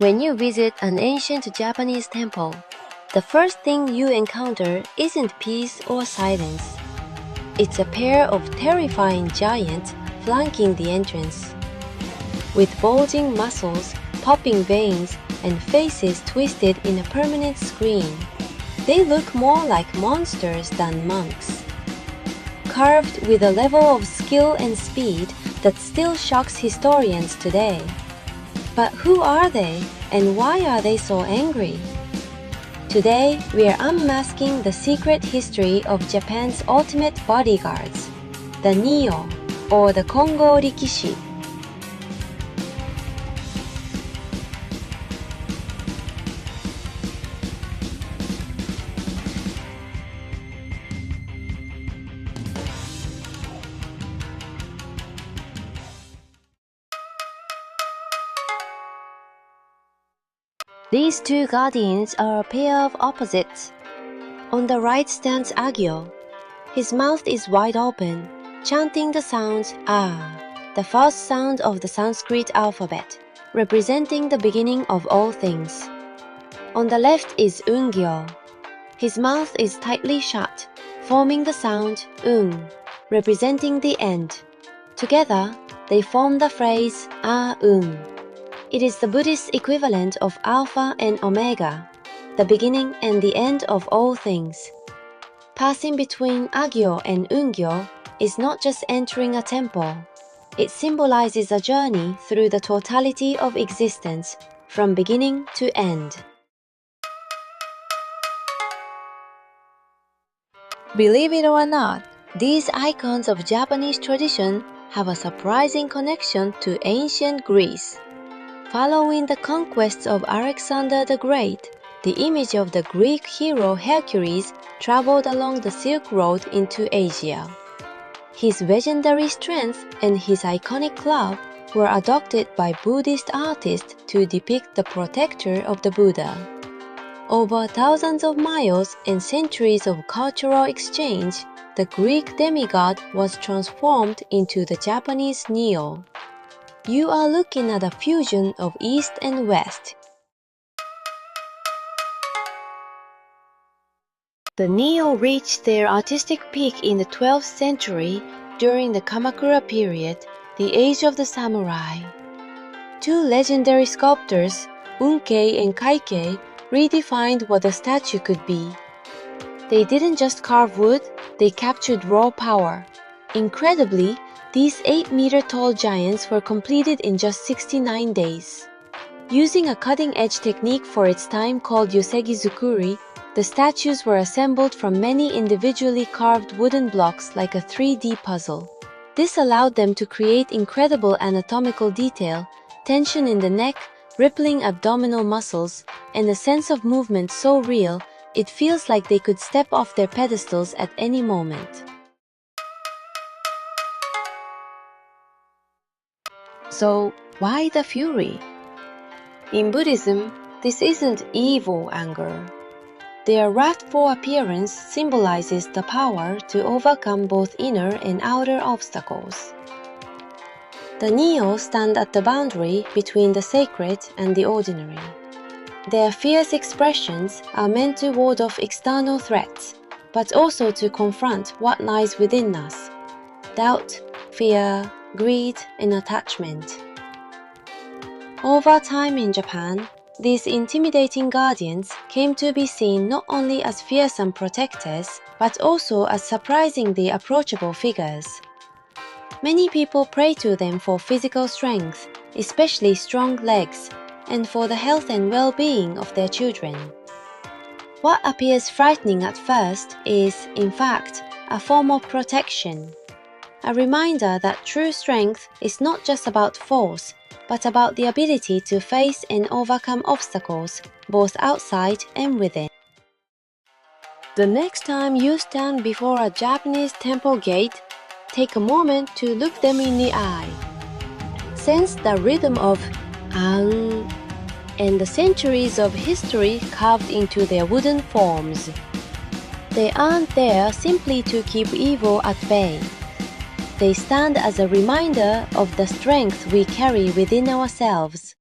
When you visit an ancient Japanese temple, the first thing you encounter isn't peace or silence. It's a pair of terrifying giants flanking the entrance. With bulging muscles, popping veins, and faces twisted in a permanent screen, they look more like monsters than monks. Carved with a level of skill and speed that still shocks historians today. But who are they, and why are they so angry? Today, we are unmasking the secret history of Japan's ultimate bodyguards, the Neo, or the Kongō Rikishi. These two guardians are a pair of opposites. On the right stands Agyo. His mouth is wide open, chanting the sound Ah, the first sound of the Sanskrit alphabet, representing the beginning of all things. On the left is Ungyo. His mouth is tightly shut, forming the sound representing the end. Together, they form the phrase Ah-un. It is the Buddhist equivalent of Alpha and Omega, the beginning and the end of all things. Passing between Agyo and Ungyo is not just entering a temple. It symbolizes a journey through the totality of existence, from beginning to end. Believe it or not, these icons of Japanese tradition have a surprising connection to ancient Greece. Following the conquests of Alexander the Great, the image of the Greek hero Hercules traveled along the Silk Road into Asia. His legendary strength and his iconic club were adopted by Buddhist artists to depict the protector of the Buddha. Over thousands of miles and centuries of cultural exchange, the Greek demigod was transformed into the Japanese Neo. You are looking at a fusion of East and West. The Neo reached their artistic peak in the 12th century during the Kamakura period, the age of the samurai. Two legendary sculptors, Unkei and Kaikei, redefined what a statue could be. They didn't just carve wood, they captured raw power. Incredibly, these 8-meter-tall giants were completed in just 69 days. Using a cutting-edge technique for its time called yosegi-zukuri, the statues were assembled from many individually carved wooden blocks like a 3D puzzle. This allowed them to create incredible anatomical detail, tension in the neck, rippling abdominal muscles, and a sense of movement so real, it feels like they could step off their pedestals at any moment. So, why the fury? In Buddhism, this isn't evil anger. Their wrathful appearance symbolizes the power to overcome both inner and outer obstacles. The Neo stand at the boundary between the sacred and the ordinary. Their fierce expressions are meant to ward off external threats, but also to confront what lies within us: doubt, fear, greed, and attachment. Over time in Japan, these intimidating guardians came to be seen not only as fearsome protectors, but also as surprisingly approachable figures. Many people pray to them for physical strength, especially strong legs, and for the health and well-being of their children. What appears frightening at first is, in fact, a form of protection. A reminder that true strength is not just about force, but about the ability to face and overcome obstacles, both outside and within. The next time you stand before a Japanese temple gate, take a moment to look them in the eye. Sense the rhythm of An and the centuries of history carved into their wooden forms. They aren't there simply to keep evil at bay. They stand as a reminder of the strength we carry within ourselves.